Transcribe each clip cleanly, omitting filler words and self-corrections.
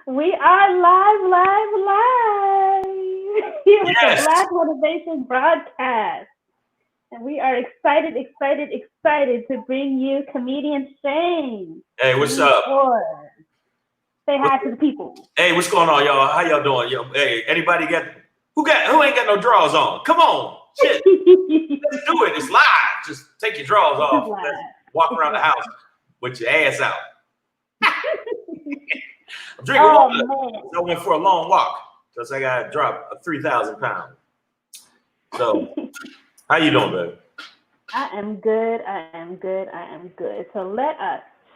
We are live here with the Yes. Black Motivation broadcast. And we are excited to bring you comedian Shang. Hey, what's up? Say hi to the people. Hey, what's going on, y'all? How y'all doing? Yo, hey, anybody who ain't got no drawers on? Come on, shit. Let's do it. It's live. Just take your drawers off. Let's walk around the house with your ass out. I'm drinking water. I went for a long walk because I got to drop 3,000 pounds. So, how you doing, babe? I am good. So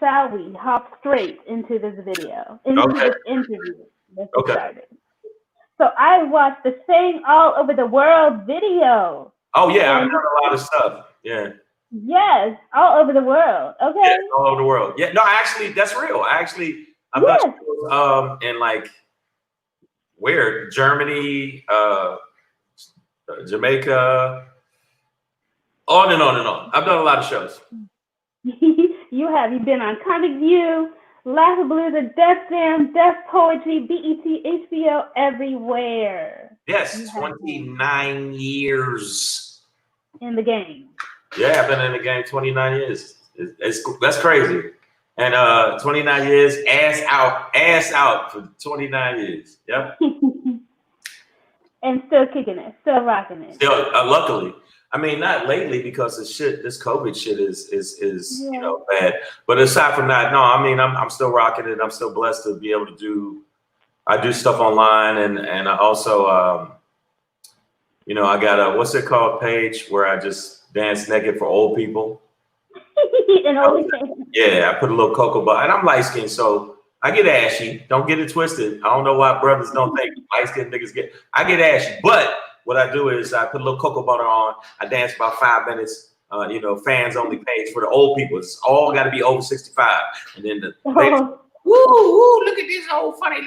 shall we hop straight into this video, this interview. Let's get started. So I watched the Shang All Over the World video. Oh yeah, I've done a lot of stuff. Yeah. Yes, all over the world. Okay. Yeah, all over the world. Yeah, no, actually, that's real. I've done shows, in like where Germany, Jamaica, on and on and on. I've done a lot of shows. You've been on Comic View, Laughability, Def Jam, Def Poetry, BET, HBO, everywhere. Yes, 29 years. In the game. Yeah, I've been in the game 29 years. That's crazy. And 29 years, ass out for 29 years. Yep. And still kicking it, still rocking it. Still, luckily. I mean, not lately because this COVID shit is bad. But aside from that, no, I mean, I'm still rocking it. I'm still blessed to be able to do stuff online, and I also, I got a what's it called page where I just dance naked for old people. Yeah, I put a little cocoa butter, and I'm light skinned, so I get ashy. Don't get it twisted. I don't know why brothers don't think light skinned niggas I get ashy, but what I do is I put a little cocoa butter on. I dance about 5 minutes. Fans only page for the old people. It's all got to be over 65. And then the ladies, woo, look at this old funny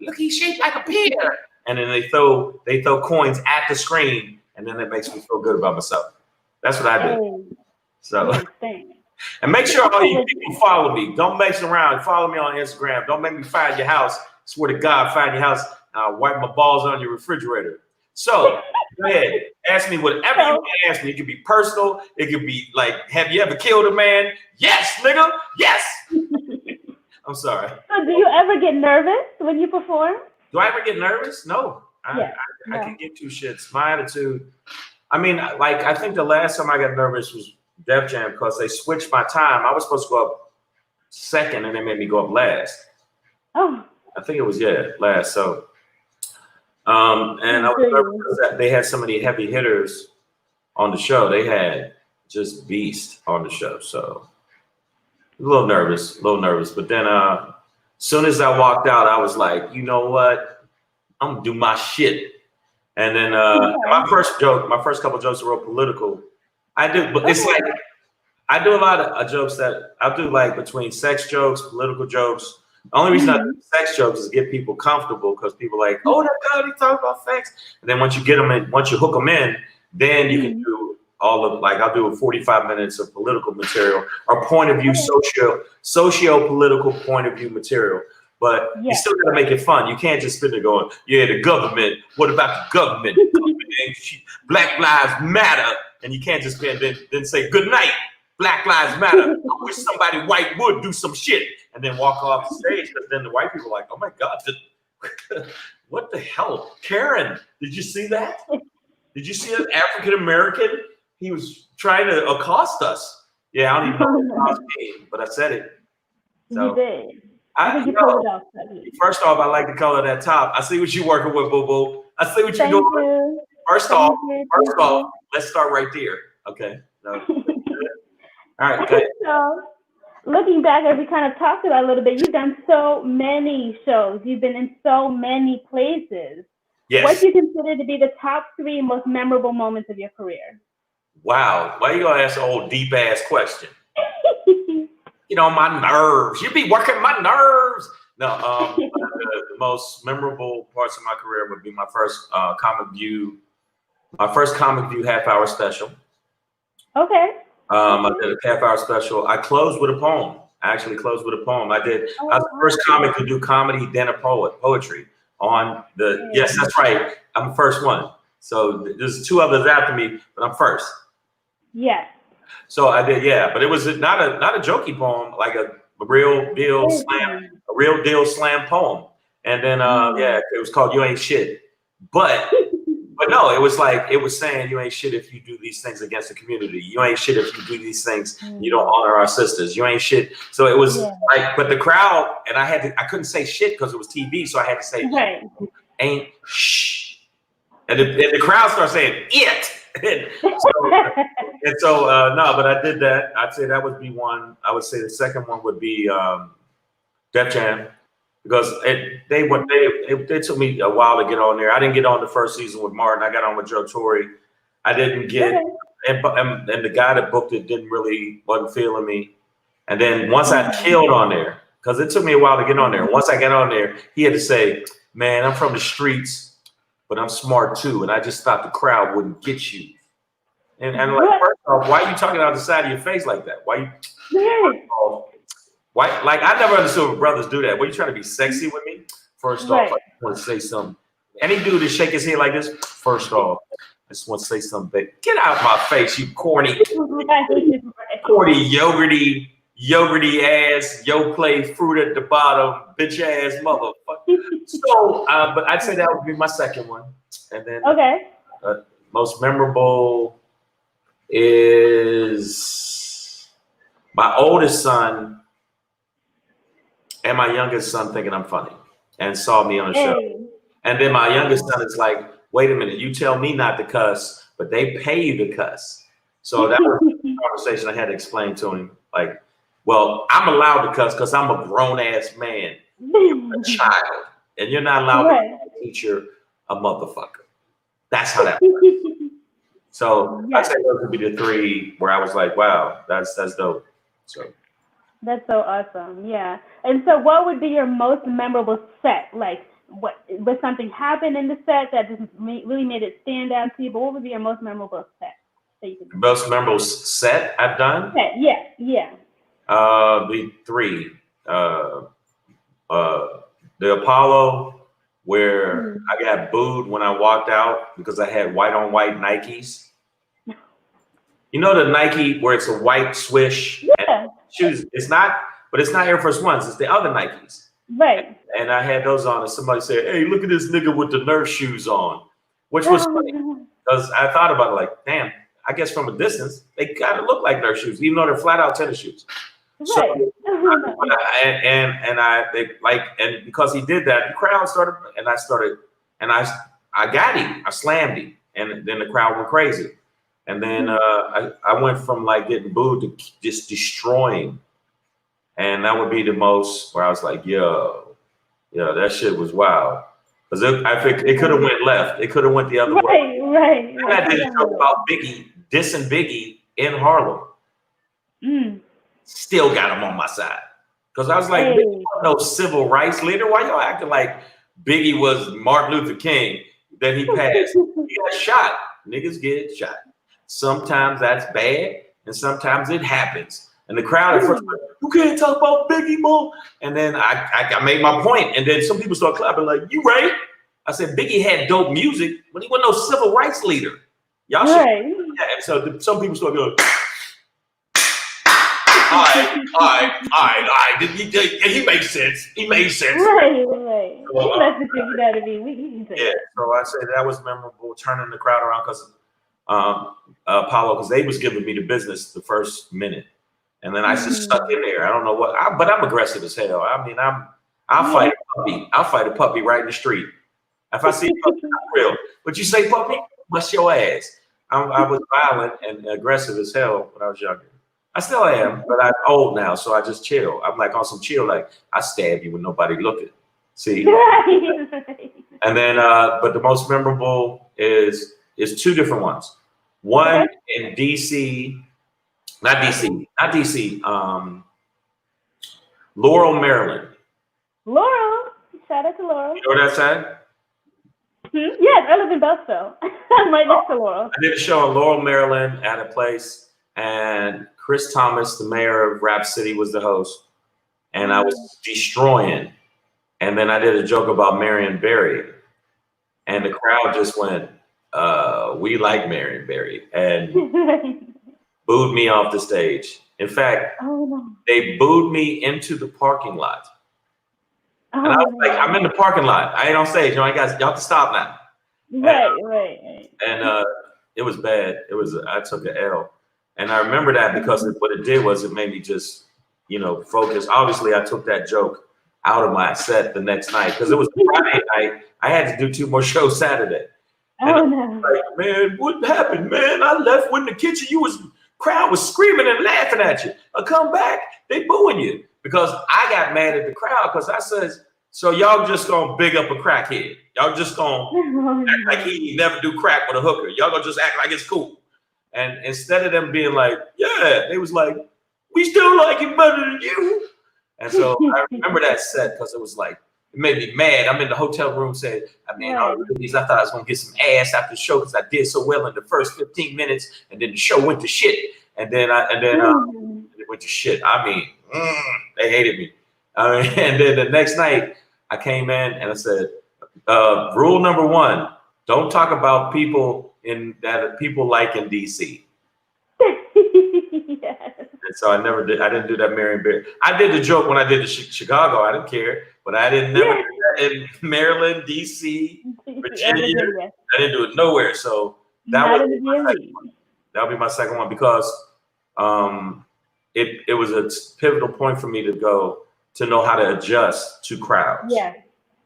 look, he's shaped like a pear. And then they throw coins at the screen, and then that makes me feel good about myself. That's what I do. So, and make sure all you people follow me. Don't mess around. Follow me on Instagram. Don't make me find your house. Swear to God, find your house. I'll wipe my balls on your refrigerator. So, go ahead. Ask me whatever you want to ask me. It could be personal. It could be like, have you ever killed a man? Yes, nigga. Yes. I'm sorry. So do you ever get nervous when you perform? Do I ever get nervous? No. I can give two shits. My attitude. I mean, like, I think the last time I got nervous was Def Jam because they switched my time. I was supposed to go up second and they made me go up last. Oh. I think it was, last. So, and I was nervous that they had so many heavy hitters on the show. They had just beast on the show. So, a little nervous. But then as soon as I walked out, I was like, you know what? I'm going to do my shit. And then my first couple jokes were real political. It's like, I do a lot of jokes that I do like between sex jokes, political jokes. The only reason I do sex jokes is to get people comfortable because people are like, oh, that guy, he talking about sex. And then once you hook them in, then you can do I'll do 45 minutes of political material or point of view, socio-political point of view material. But you still got to make it fun. You can't just sit there going, yeah, the government. What about the government? Black Lives Matter. And you can't just then say, good night, Black Lives Matter. I wish somebody white would do some shit. And then walk off the stage. Because then the white people are like, oh my God, what the hell? Karen, did you see that? Did you see an African American? He was trying to accost us. Yeah, I don't even know what it was, but I said it. So, you did. First off, I like the color of that top. I see what you're working with, boo boo. I see what you're doing. First off, let's start right there. Okay. No. All right. Okay. So, looking back, as we kind of talked about a little bit, you've done so many shows. You've been in so many places. Yes. What do you consider to be the top 3 most memorable moments of your career? Wow. Why you gonna ask an old deep ass question? My nerves. You be working my nerves. No, the most memorable parts of my career would be my first Comic View half-hour special. Okay. I did a half-hour special. I closed with a poem. I actually closed with a poem. I was the Oh, first comic to do comedy, then a poetry on the. Yes, that's right. I'm the first one. So there's 2 others after me, but I'm first. Yes. So I did, yeah. But it was not a jokey poem, like a real deal slam poem. And then yeah, it was called "You Ain't Shit." But no, it was like, it was saying you ain't shit if you do these things against the community. You ain't shit if you do these things. You don't honor our sisters. You ain't shit. So it was like, but the crowd, and I couldn't say shit because it was TV, so I had to say ain't shh. And the crowd started saying it. No, but I did that. I'd say that would be one. I would say the second one would be Def Jam. Because they took me a while to get on there. I didn't get on the first season with Martin. I got on with Joe Torre. I didn't get, and the guy that booked it wasn't feeling me. And then once I killed on there, because it took me a while to get on there. Once I got on there, he had to say, "Man, I'm from the streets, but I'm smart too." And I just thought the crowd wouldn't get you. And like, first off, why are you talking out the side of your face like that? Why you? Why? Like, I never understood when brothers do that. Were you trying to be sexy with me? First off, I want to say something. Any dude that shake his head like this, first off, I just want to say something, babe. Get out of my face, you corny, corny, yogurty ass, yo play fruit at the bottom, bitch ass motherfucker. So, but I'd say that would be my second one. And then most memorable is my oldest son and my youngest son thinking I'm funny and saw me on the show. And then my youngest son is like, wait a minute, you tell me not to cuss, but they pay you to cuss. So that was a conversation I had to explain to him. Like, well, I'm allowed to cuss because I'm a grown ass man. You're a child. And you're not allowed to teach a motherfucker. That's how that works. So I'd say those would be the 3 where I was like, wow, that's dope. So that's so awesome. Yeah. And so what would be your most memorable set? Like, was something happen in the set that just really made it stand out to you? But what would be your most memorable set that you could do? Most memorable set I've done? Yeah. The 3. The Apollo, where I got booed when I walked out because I had white on white Nikes. You know the Nike where it's a white swish and shoes. It's not Air Force Ones. It's the other Nikes. Right. And I had those on, and somebody said, "Hey, look at this nigga with the Nerf shoes on," which was funny because I thought about it like, damn. I guess from a distance they kind of look like Nerf shoes, even though they're flat out tennis shoes. So, and because he did that, the crowd started, and I got him. I slammed him, and then the crowd went crazy. And then I went from like getting booed to just destroying. And that would be the most where I was like, yo, that shit was wild. Because I think it could have went left. It could have went the other way. Right. And I did a joke about Biggie, dissing Biggie in Harlem. Still got him on my side. Because I was like, Biggie wasn't no civil rights leader. Why y'all acting like Biggie was Martin Luther King? Then he passed. He got shot. Niggas get shot. Sometimes that's bad, and sometimes it happens. And the crowd at first, like, you can't talk about Biggie more. And then I made my point, and then some people start clapping like, you right. I said, Biggie had dope music, but he wasn't no civil rights leader. Y'all should. Yeah. And so some people start going, all right. He makes sense. He made sense. Right. So, so I say that was memorable, turning the crowd around because Apollo, because they was giving me the business the first minute, and then I just stuck in there. I don't know what, but I'm aggressive as hell. I mean, I'll fight a puppy. I'll fight a puppy right in the street. If I see a puppy, I'm real. But you say puppy, bust your ass. I was violent and aggressive as hell when I was younger. I still am, but I'm old now, so I just chill. I'm like on some chill, like I stab you when nobody looking. See? And then, but the most memorable is 2 different ones. One in DC, not DC, Laurel, Maryland. Laurel, shout out to Laurel. You know what that's at? Yes, I live in Beltsville. I'm right next to Laurel. I did a show in Laurel, Maryland at a place, and Chris Thomas, the mayor of Rap City, was the host. and I was destroying. And then I did a joke about Marion Barry, and the crowd just went, "We like Marion Barry," and booed me off the stage. In fact, they booed me into the parking lot. And I was like, I'm in the parking lot. I ain't on stage. You know, y'all have to stop now. Right. And it was bad. I took an L. And I remember that because what it did was it made me just, focus. Obviously, I took that joke out of my set the next night because it was Friday night. I had to do 2 more shows Saturday. And like, man, what happened, man? I left when the kitchen, crowd was screaming and laughing at you. I come back, they booing you. Because I got mad at the crowd because I said, so y'all just gonna big up a crackhead. Y'all just gonna act like he never do crack with a hooker. Y'all gonna just act like it's cool. And instead of them being like, yeah, they was like, we still like it better than you. And so I remember that set because it was like, it made me mad. I'm in the hotel room saying, I thought I was gonna get some ass after the show because I did so well in the first 15 minutes, and then the show went to shit. And then it went to shit. I mean, they hated me. And then the next night I came in and I said, rule number 1, don't talk about people that people like in DC. Yes. And so I didn't do that Marion Barry. I did the joke when I did the Chicago, I didn't care, but I didn't never do that in Maryland, DC, Virginia. I didn't do it nowhere. So that would be my second one because it was a pivotal point for me to know how to adjust to crowds. Yeah,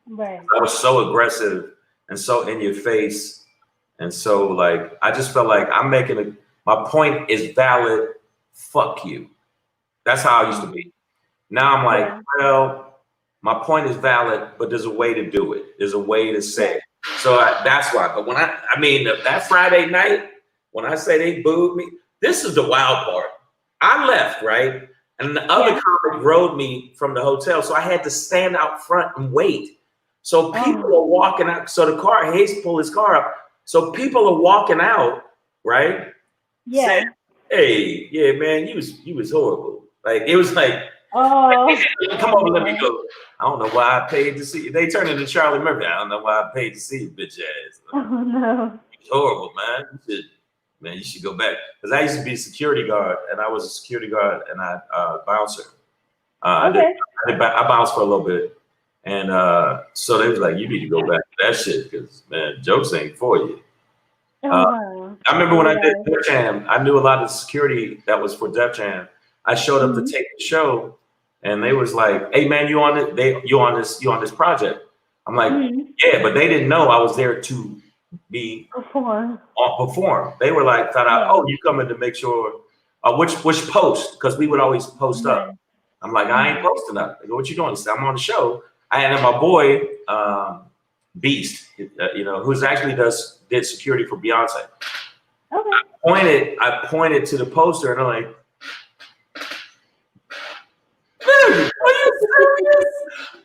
right. I was so aggressive and so in your face, and so like I just felt like my point is valid. Fuck you. That's how I used to be. Now I'm like, well, my point is valid, but there's a way to do it. There's a way to say it. So that's why. But when that Friday night, when I say they booed me, this is the wild part. I left, right? And the other comic rode me from the hotel. So I had to stand out front and wait. So people are walking out. So the car, Hayes pulled his car up. So people are walking out, right? Yeah. Saying, hey, yeah, man, you was horrible. Like, it was like, come over, let me go. I don't know why I paid to see you. They turned into Charlie Murphy. I don't know why I paid to see you, bitch ass. Oh, no. It's horrible, man. You should go back. Because I used to be a security guard, and I was a security guard, and I bouncer. I bounced for a little bit. And so they was like, you need to go back to that shit because, man, jokes ain't for you. I remember when I did Def Jam, I knew a lot of the security that was for Def Jam. I showed up to take the show, and they was like, "Hey man, you on this project?" I'm like, "Yeah," but they didn't know I was there to be perform. They were like, "Thought out, oh, you coming to make sure which post?" Because we would always post up. I'm like, "I ain't posting up." They go, "What you doing?" I said, "I'm on the show." I had my boy Beast, who's actually did security for Beyonce. Okay. I pointed to the poster and I'm like, "Dude, are you serious?"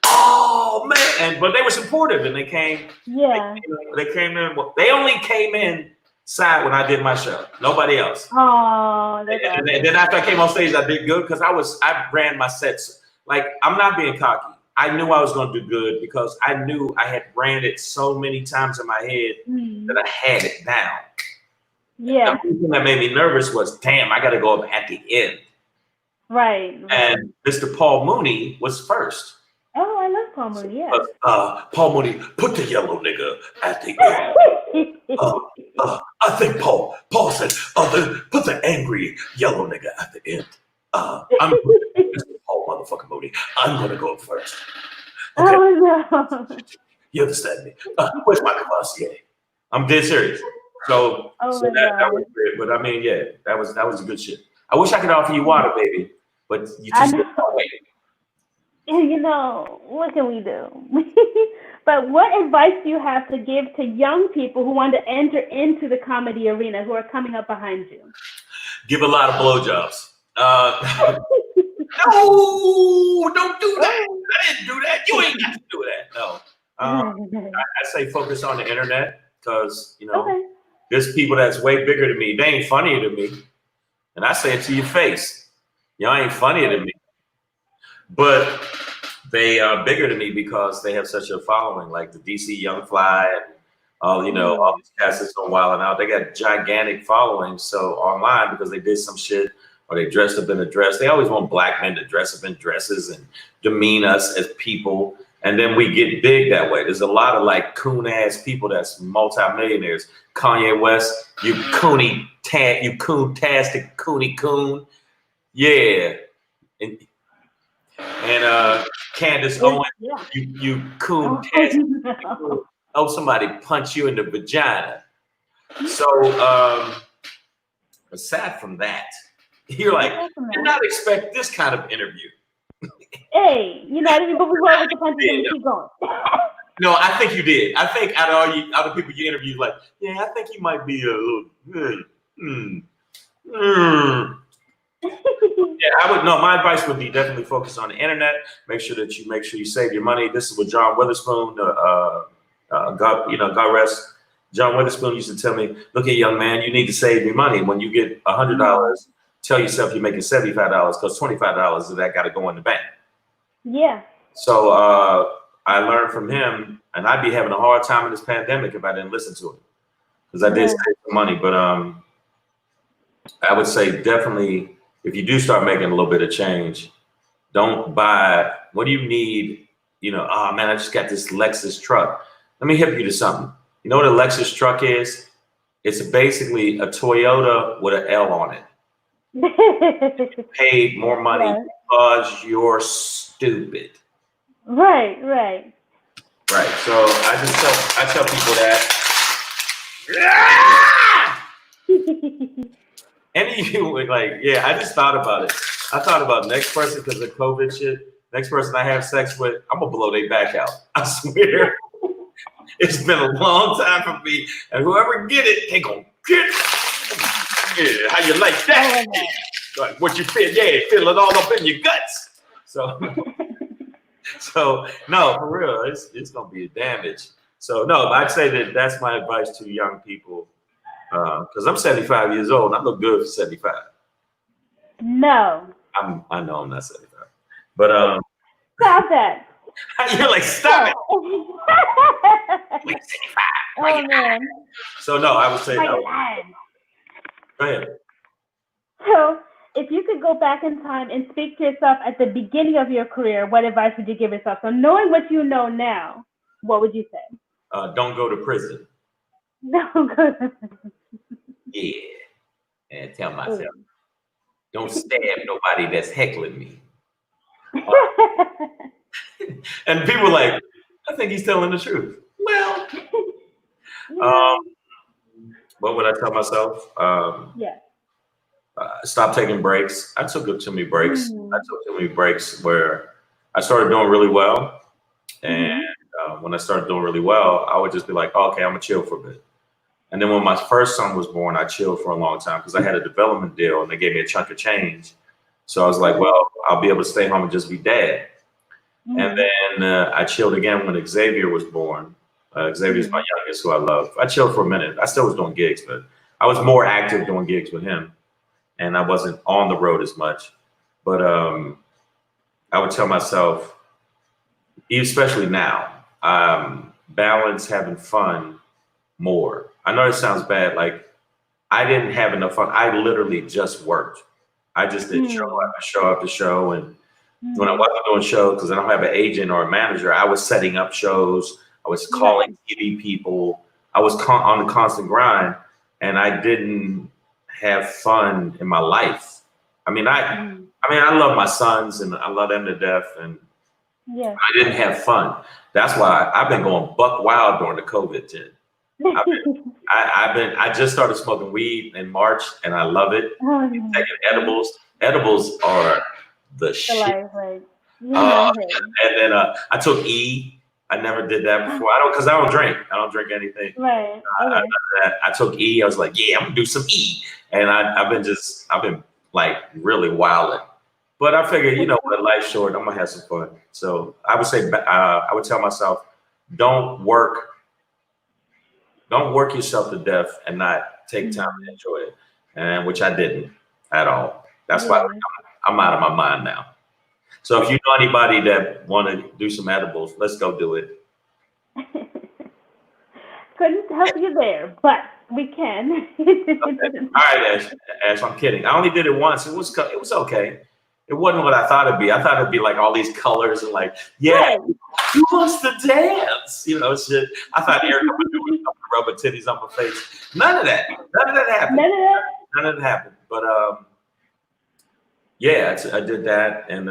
Oh man! But they were supportive and they came. Yeah. They came in. They only came in side when I did my show. Nobody else. Oh. And then after I came on stage, I did good because I ran my sets. Like, I'm not being cocky. I knew I was going to do good because I knew I had ran it so many times in my head that I had it down. Yeah. The thing that made me nervous was, damn, I got to go up at the end. Right. And Mr. Paul Mooney was first. Oh, I love Paul Mooney, yeah. Paul Mooney, put the yellow nigga at the end. I think Paul said, put the angry yellow nigga at the end. I'm Mr. Paul motherfucking Mooney. I'm going to go up first. Okay. Oh, no. You understand me? Where's my Cavassier? I'm dead serious. So that was great. But I mean, yeah, that was good shit. I wish I could offer you water, baby, but you just don't wait. What can we do? But what advice do you have to give to young people who want to enter into the comedy arena, who are coming up behind you? Give a lot of blowjobs. No, don't do that. I didn't do that. You ain't got to do that. No. I say focus on the internet because, there's people that's way bigger than me. They ain't funnier than me. And I say it to your face. Y'all ain't funnier than me. but they are bigger than me because they have such a following, like the DC Young Fly and all these cats that's on Wild 'N Out. They got gigantic followings. So online, because they did some shit or they dressed up in a dress, they always want black men to dress up in dresses and demean us as people. And then we get big that way. There's a lot of like coon ass people that's multimillionaires. Kanye West, you coon-tastic coon. Yeah. And Candace Owens, you coon-tastic. Oh, somebody punch you in the vagina. So aside from that, you're like, did not expect this kind of interview. Hey, you know, I didn't even roll with the punches and keep going. No, I think you did. I think out of all you other people you interviewed, like, yeah, I think you might be a little. Yeah, I would. No, my advice would be definitely focus on the internet. Make sure you save your money. This is what John Witherspoon, God rest. John Witherspoon used to tell me, look here, young man, you need to save your money. When you get $100, tell yourself you're making $75 because $25 of that got to go in the bank. Yeah. So I learned from him, and I'd be having a hard time in this pandemic if I didn't listen to him, because I did save some money. But I would say definitely, if you do start making a little bit of change, don't buy. What do you need? Oh man, I just got this Lexus truck. Let me hip you to something. You know what a Lexus truck is? It's basically a Toyota with an L on it. You paid more money because you're stupid. Right. So I tell people that. Any of you like, I just thought about it. I thought about next person because of COVID shit. Next person I have sex with, I'm gonna blow their back out. I swear. It's been a long time for me, and whoever get it, they gonna get it. Yeah, how you like that? Like what you feel? Yeah, feel it all up in your guts. So no, for real, it's gonna be a damage. So no, I'd say that's my advice to young people, because I'm 75 years old. And I look good for 75. No. I know I'm not 75, but stop that. You're like, stop it. Like 65. Oh man. So no, I would say no. Go ahead. So if you could go back in time and speak to yourself at the beginning of your career, what advice would you give yourself? So knowing what you know now, what would you say? Don't go to prison. Don't go to prison. Yeah. And tell myself, don't stab nobody that's heckling me. And people are like, I think he's telling the truth. Well, what would I tell myself? Stop taking breaks. I took too many breaks. I took too many breaks where I started doing really well. And when I started doing really well, I would just be like, okay, I'm gonna chill for a bit. And then when my first son was born, I chilled for a long time because I had a development deal and they gave me a chunk of change. So I was like, well, I'll be able to stay home and just be dad. And then I chilled again when Xavier was born. Xavier's my youngest, who I love. I chilled for a minute. I still was doing gigs, but I was more active doing gigs with him. And I wasn't on the road as much. But I would tell myself, especially now, balance having fun more. I know it sounds bad. Like, I didn't have enough fun. I literally just worked. I just did show after show. And when I wasn't doing shows, because I don't have an agent or a manager, I was setting up shows. I was calling TV people. I was on the constant grind, and I didn't have fun in my life. I mean, I love my sons and I love them to death, and I didn't have fun. That's why I've been going buck wild during the COVID thing. I just started smoking weed in March, and I love it. Taking edibles. Edibles are the shit. And then I took E. I never did that before. Because I don't drink. I don't drink anything. Right. I took E. I was like, yeah, I'm gonna do some E. And I've been like really wilding. But I figured, when life's short, I'm gonna have some fun. So I would say, I would tell myself, don't work yourself to death and not take time to enjoy it. And which I didn't at all. That's why I'm out of my mind now. So if you know anybody that want to do some edibles, let's go do it. Couldn't help you there, but we can. Okay. All right, Ash, I'm kidding. I only did it once. It was okay. It wasn't what I thought it'd be. I thought it'd be like all these colors and like, yeah, who wants to dance? You know, shit. I thought Erica would do it, rubber titties on my face. None of that happened. None of that happened. But yeah, I did that, and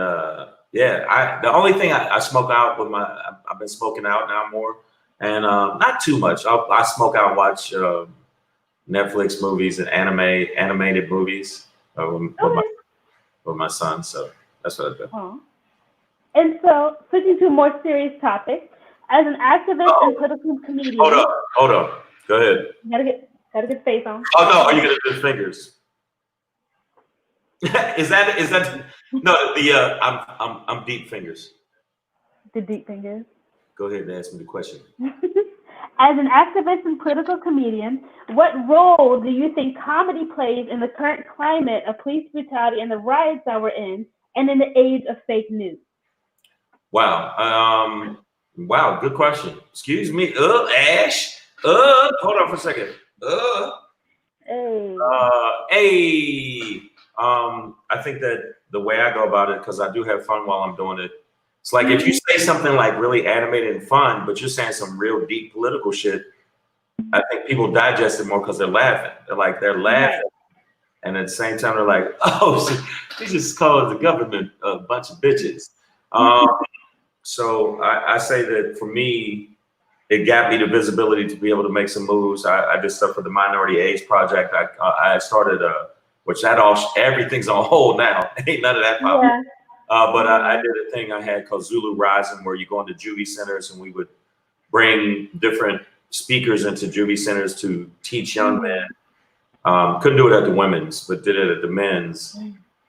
yeah, the only thing I smoke out with I've been smoking out now more, and not too much. I smoke out and watch Netflix movies and animated movies with my son. So that's what I do. Oh. And so, switching to a more serious topic, as an activist and political comedian. Hold up. Go ahead. Gotta get face on. Oh no, are you gonna do fingers? is that no? I'm deep fingers. The deep fingers. Go ahead and ask me the question. As an activist and political comedian, what role do you think comedy plays in the current climate of police brutality and the riots that we're in, and in the age of fake news? Wow. Wow. Good question. Excuse me. Ash. Hold on for a second. Hey. I think that the way I go about it, because I do have fun while I'm doing it. It's like if you say something like really animated and fun, but you're saying some real deep political shit, I think people digest it more because they're laughing. They're laughing. And at the same time, they're like, oh, he just called the government a bunch of bitches. So I say that for me, it got me the visibility to be able to make some moves. I did stuff for the Minority AIDS Project. I started which everything's on hold now. Ain't none of that popping. Yeah. But I did a thing I had called Zulu Rising, where you go into juvie centers and we would bring different speakers into juvie centers to teach young men. Couldn't do it at the women's, but did it at the men's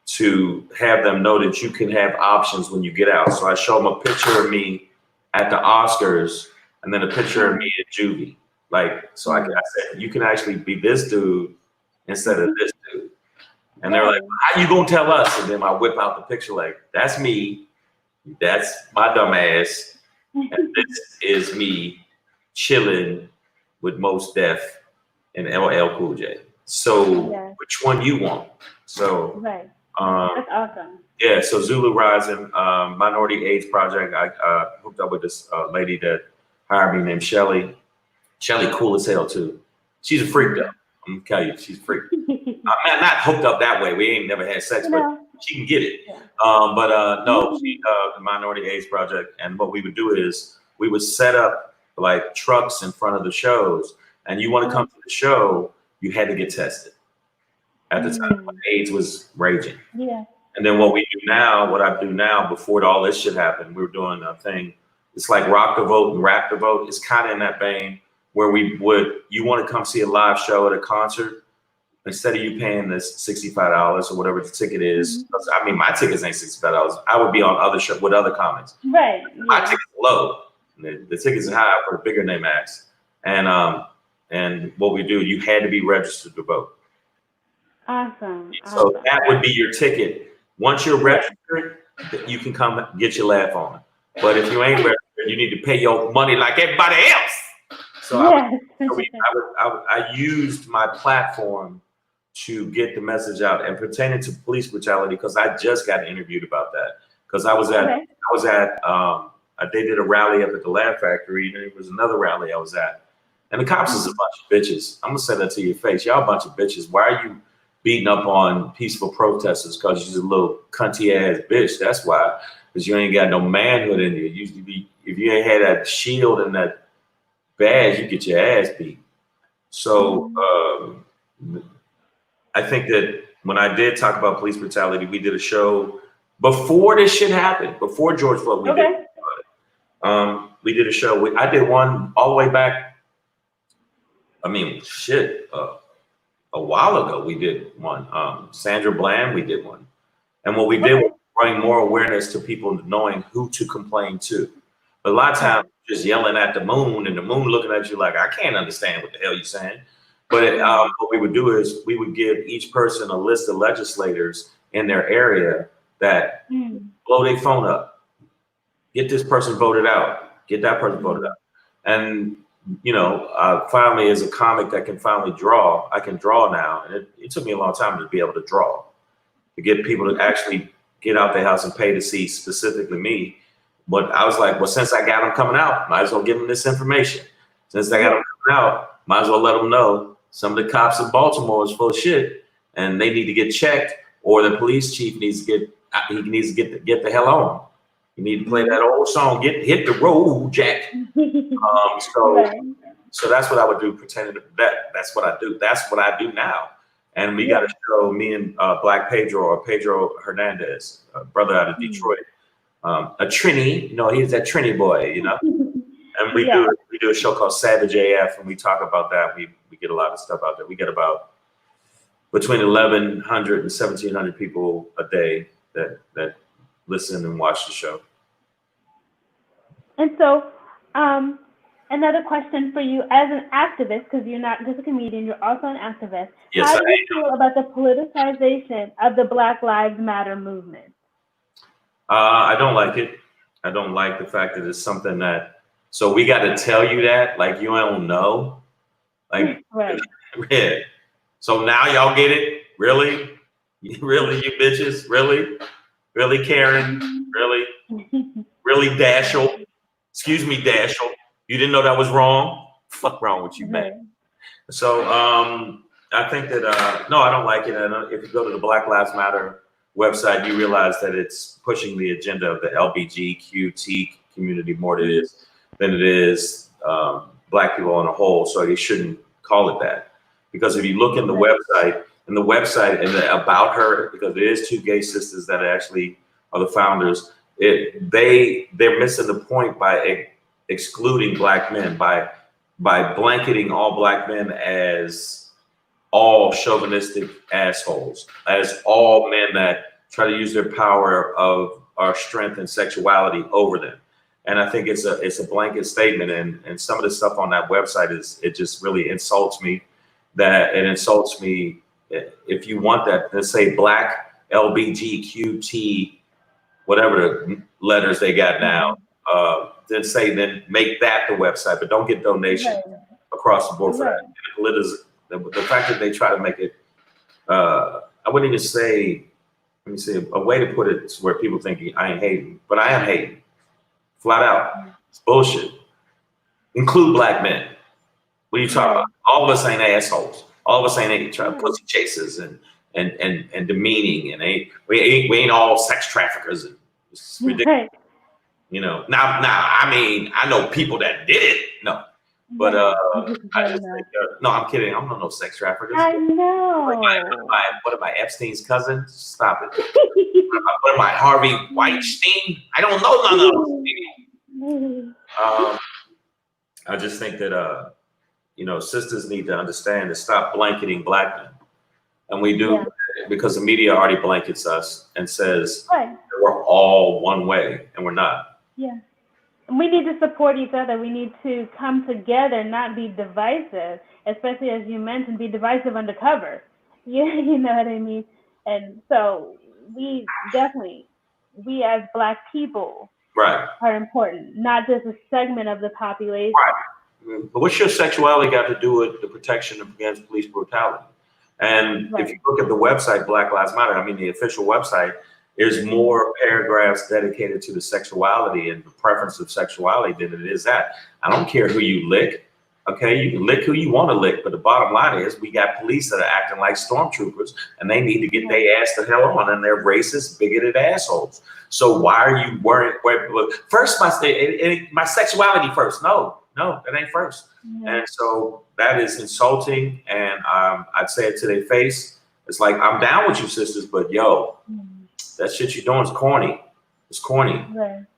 to have them know that you can have options when you get out. So I show them a picture of me at the Oscars and then a picture of me at juvie. So I said, you can actually be this dude instead of this dude. And they're like, how you gonna tell us? And then I whip out the picture like, that's me, that's my dumb ass, and this is me chilling with Mos Def and LL Cool J. So which one you want? So that's awesome. Yeah, so Zulu Rising, Minority AIDS Project. I hooked up with this lady that hired me named Shelly. Shelly cool as hell too. She's a freak though. I'm gonna tell you, she's a freak. Not hooked up that way. We ain't never had sex, but she can get it. Yeah. No, she the Minority AIDS Project. And what we would do is we would set up like trucks in front of the shows, and you want to come to the show, you had to get tested. At the time when AIDS was raging. Yeah. And then what I do now, before all this shit happened, we were doing a thing. It's like Rock the Vote and Rap the Vote. It's kind of in that vein where you want to come see a live show at a concert, instead of you paying this $65 or whatever the ticket is. I mean, my tickets ain't $65. I would be on other show with other comics. Right. My tickets are low. The tickets are high for the bigger name acts. And what we do, you had to be registered to vote. Awesome. So that would be your ticket. Once you're registered, you can come get your laugh on. But if you ain't registered, you need to pay your money like everybody else. So I used my platform to get the message out and pertaining to police brutality, because I just got interviewed about that. Because they did a rally up at the Laugh Factory, and there was another rally I was at. And the cops is a bunch of bitches. I'm gonna say that to your face. Y'all a bunch of bitches. Why are you beating up on peaceful protesters? Because you're a little cunty ass bitch. That's why. Because you ain't got no manhood in you. If you ain't had that shield and that badge, you get your ass beat. So I think that when I did talk about police brutality, we did a show before this shit happened, before George Floyd. We did a show. I did one all the way back. I mean, shit. A while ago, we did one. Sandra Bland, we did one. And what we did was bring more awareness to people knowing who to complain to. But a lot of times, just yelling at the moon and the moon looking at you like, I can't understand what the hell you're saying. But what we would do is we would give each person a list of legislators in their area that blow their phone up, get this person voted out, get that person voted out. And, you know, finally, as a comic that can finally draw, I can draw now. And it took me a long time to be able to draw, to get people to actually get out their house and pay to see specifically me. But I was like, well, since I got them coming out, might as well give them this information. Since I got them coming out, might as well let them know some of the cops in Baltimore is full of shit and they need to get checked, or the police chief needs to get the hell on. You need to play that old song, hit the road, Jack. So that's what I would do, pretending that's what I do. That's what I do now. And we got to show me and Black Pedro, or Pedro Hernandez, a brother out of Detroit, a Trini. You know, he's that Trini boy, you know. And we do a show called Savage AF, and we talk about that. We get a lot of stuff out there. We get about between 1,100 and 1,700 people a day that listen and watch the show. And so, another question for you as an activist, because you're not just a comedian, you're also an activist. Yes, how do you feel about the politicization of the Black Lives Matter movement? I don't like it. I don't like the fact that it's something that, so we got to tell you that, like you don't know. Like, right. Yeah. So now y'all get it? Really? Really, you bitches? Really? Really, Karen? Really? Really, Dashel? Excuse me, Dashel. You didn't know that was wrong? Fuck wrong with you, man. So I think that, no, I don't like it. And if you go to the Black Lives Matter website, you realize that it's pushing the agenda of the LGBTQ community more than it is Black people on a whole. So they shouldn't call it that. Because if you look in the website, and the about her, because there is two gay sisters that actually are the founders, they're missing the point by excluding Black men, by blanketing all Black men as all chauvinistic assholes, as all men that try to use their power of our strength and sexuality over them. And I think it's a blanket statement, and some of the stuff on that website it just really insults me. That it insults me. If you want that, let's say Black LBGQT, whatever the letters they got now, then make that the website, but don't get donations across the board for that. The fact that they try to make it, I wouldn't even say, let me see, a way to put it is where people think I ain't hating, but I am hating, flat out. It's bullshit. Include Black men. What are you talking about? All of us ain't assholes. All of us ain't pussy chasers and demeaning, and we ain't all sex traffickers. And it's ridiculous. You know. Now, I mean, I know people that did it. No, but I just think, no, I'm kidding. I'm not no sex traffickers. I know. What am I, Epstein's cousin? Stop it. What am I, Harvey Weinstein? I don't know none of those. I just think that you know, sisters need to understand to stop blanketing Black men. And we do because the media already blankets us and says we're all one way, and we're not. Yeah. And we need to support each other. We need to come together, not be divisive, especially as you mentioned, be divisive undercover. You know what I mean? And so we as Black people are important, not just a segment of the population. But what's your sexuality got to do with the protection against police brutality? And if you look at the website, Black Lives Matter, I mean, the official website, there's more paragraphs dedicated to the sexuality and the preference of sexuality than it is that. I don't care who you lick. Okay, you can lick who you want to lick, but the bottom line is we got police that are acting like stormtroopers, and they need to get their ass the hell on, and they're racist, bigoted assholes. So why are you worried? First, my sexuality first. No, that ain't first. And so that is insulting, and I'd say it to their face. It's like, I'm down with you, sisters, but yo, that shit you're doing is corny. It's corny.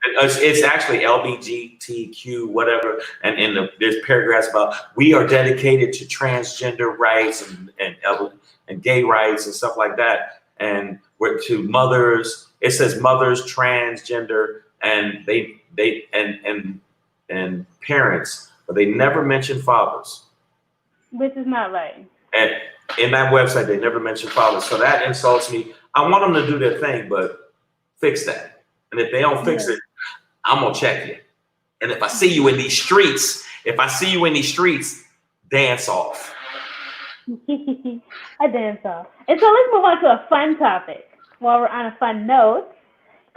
It's actually LGBTQ, whatever, and there's paragraphs about we are dedicated to transgender rights and gay rights and stuff like that, and we're to mothers. It says mothers, transgender, and and parents, but they never mention fathers. Which is not right. And in that website, they never mention fathers. So that insults me. I want them to do their thing, but fix that. And if they don't fix it, I'm gonna check you. And if I see you in these streets, dance off. I dance off. And so let's move on to a fun topic. While we're on a fun note,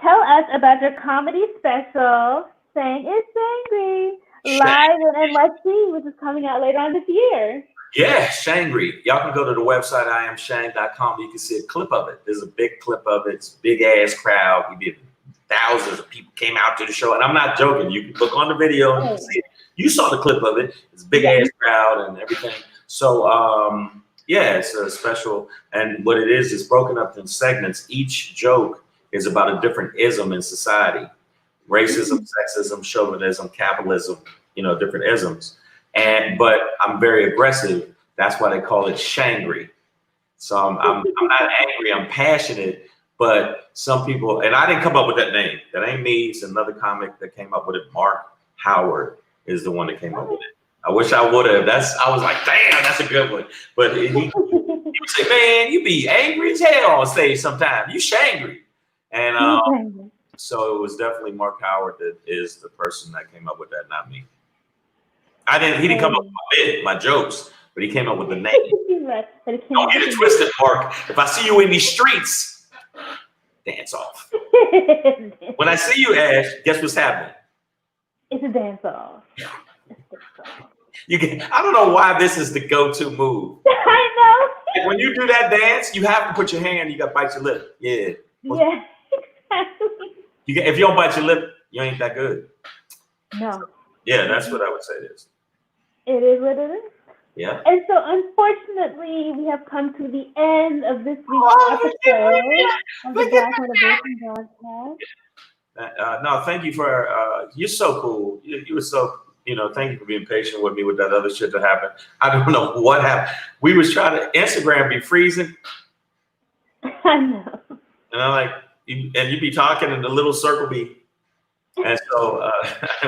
tell us about your comedy special, Shang is Angry, live in NYC, which is coming out later on this year. Yeah, Shangry. Y'all can go to the website, iamshang.com. You can see a clip of it. There's a big clip of it. It's a big ass crowd. We did thousands of people came out to the show. And I'm not joking. You can look on the video and you can see it. You saw the clip of it. It's a big ass crowd and everything. So, yeah, it's a special. And what it is broken up in segments. Each joke is about a different ism in society. Racism, sexism, chauvinism, capitalism, different isms. But I'm very aggressive. That's why they call it Shangry. So I'm not angry. I'm passionate. But some people, and I didn't come up with that name. That ain't me. It's another comic that came up with it. Mark Howard is the one that came up with it. I wish I would have. I was like, damn, that's a good one. But he would say, man, you be angry as hell on stage sometimes. You Shangry. And so it was definitely Mark Howard that is the person that came up with that, not me. He didn't come up with my jokes, but he came up with the name. Don't get it twisted, Mark. If I see you in these streets, dance off. When I see you, Ash, guess what's happening? It's a dance off. I don't know why this is the go-to move. I know. Like when you do that dance, you have to put your hand. You got to bite your lip. Yeah. Yeah. If you don't bite your lip, you ain't that good. No. Yeah, that's what I would say it is. It is what it is. Yeah. And so, unfortunately, we have come to the end of this week's episode of the Black Motivation Broadcast. No, thank you for. You're so cool. You were so. Thank you for being patient with me with that other shit that happened. I don't know what happened. We was trying to Instagram be freezing. I know. And I'm like, you be talking and the little circle be. And so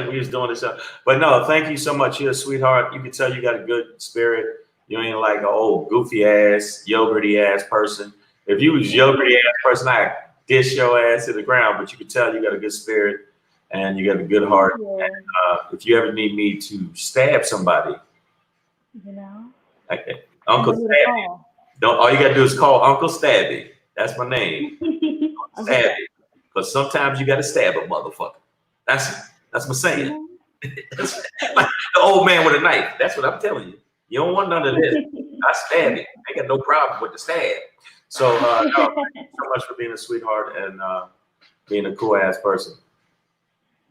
we was doing this stuff. But no, thank you so much. You're a sweetheart. You can tell you got a good spirit. You ain't like an old goofy ass, yogurty ass person. If you was yogurty ass person, I'd dish your ass to the ground. But you can tell you got a good spirit and you got a good heart. Yeah. And if you ever need me to stab somebody, Uncle Stabby. All you gotta do is call Uncle Stabby. That's my name. Stabby. But sometimes you gotta stab a motherfucker. That's my saying. That's like the old man with a knife. That's what I'm telling you. You don't want none of this. I stab you. I ain't got no problem with the stab. So thank you so much for being a sweetheart and being a cool ass person.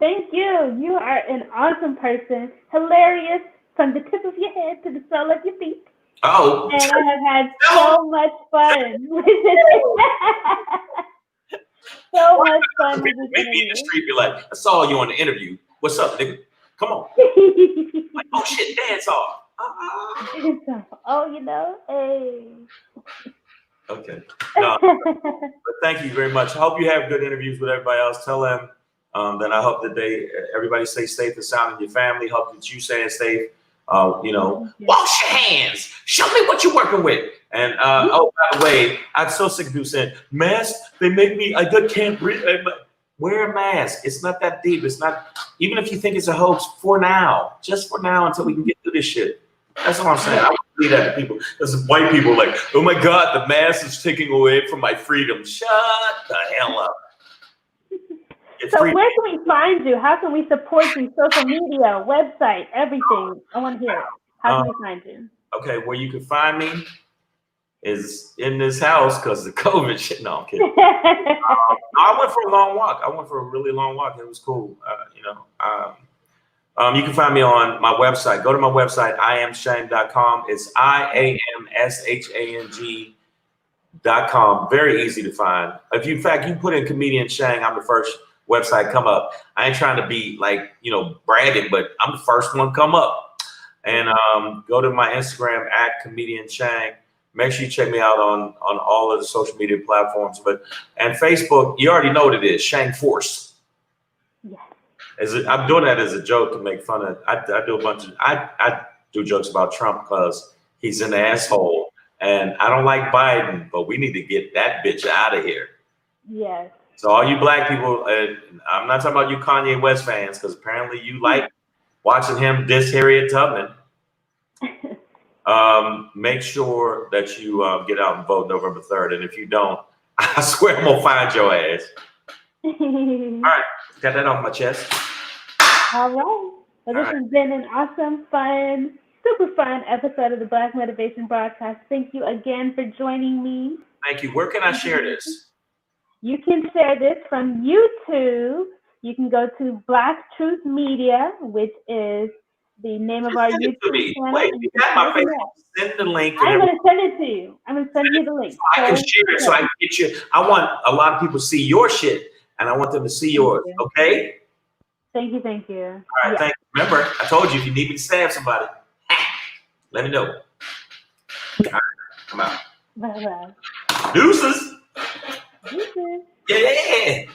Thank you. You are an awesome person. Hilarious from the tip of your head to the sole of your feet. Oh. And I have had so much fun. So much fun. Meet me in the street, be like, I saw you on the interview. What's up, nigga? Come on. Like, oh shit, dance off. Oh, hey. Okay. No, but thank you very much. I hope you have good interviews with everybody else. Tell them that I hope that everybody stay safe and sound in your family. Hope that you stay safe. Wash your hands. Show me what you're working with. And oh, by the way, I'm so sick of people saying masks. They make me. I can't breathe. Wear a mask. It's not that deep. It's not. Even if you think it's a hoax, for now, just for now, until we can get through this shit. That's all I'm saying. I wouldn't leave that to people. Because white people like, oh my God, the mask is taking away from my freedom. Shut the hell up. So where can we find you? How can we support you? Social media, website, everything. I want to hear it. How can we find you? Okay, where you can find me is in this house because the COVID shit. No, I'm kidding. I went for a long walk. I went for a really long walk. It was cool. You can find me on my website. Go to my website, iamshang.com. It's IAMSHANG.com. Very easy to find. In fact, you put in comedian Shang, I'm the first website come up. I ain't trying to be like, bragging, but I'm the first one come up. And go to my Instagram @comedian Shang. Make sure you check me out on all of the social media platforms. And Facebook, you already know what it is, Shang Force. Yeah. I'm doing that as a joke to make fun of. I do jokes about Trump because he's an asshole, and I don't like Biden, but we need to get that bitch out of here. Yes. So all you black people, I'm not talking about you Kanye West fans, because apparently you like watching him diss Harriet Tubman. Make sure that you get out and vote November 3rd. And if you don't, I swear I'm gonna find your ass. All right, got that off my chest. All right. Well, this has been an awesome, fun, super fun episode of the Black Motivation Broadcast. Thank you again for joining me. Thank you. Where can I share this? You can share this from YouTube. You can go to Black Truth Media, which is the name of our YouTube channel. Wait, you got my Facebook. Send the link. I'm going to send it to you. I'm going to send you the link. So I can share it so I can get you. I want a lot of people to see your shit, and I want them to see yours. Okay? Thank you. Thank you. All right, thank you. Remember, I told you if you need me to stab somebody, let me know. All right, come out. Bye-bye. Deuces. Deuces. Yeah.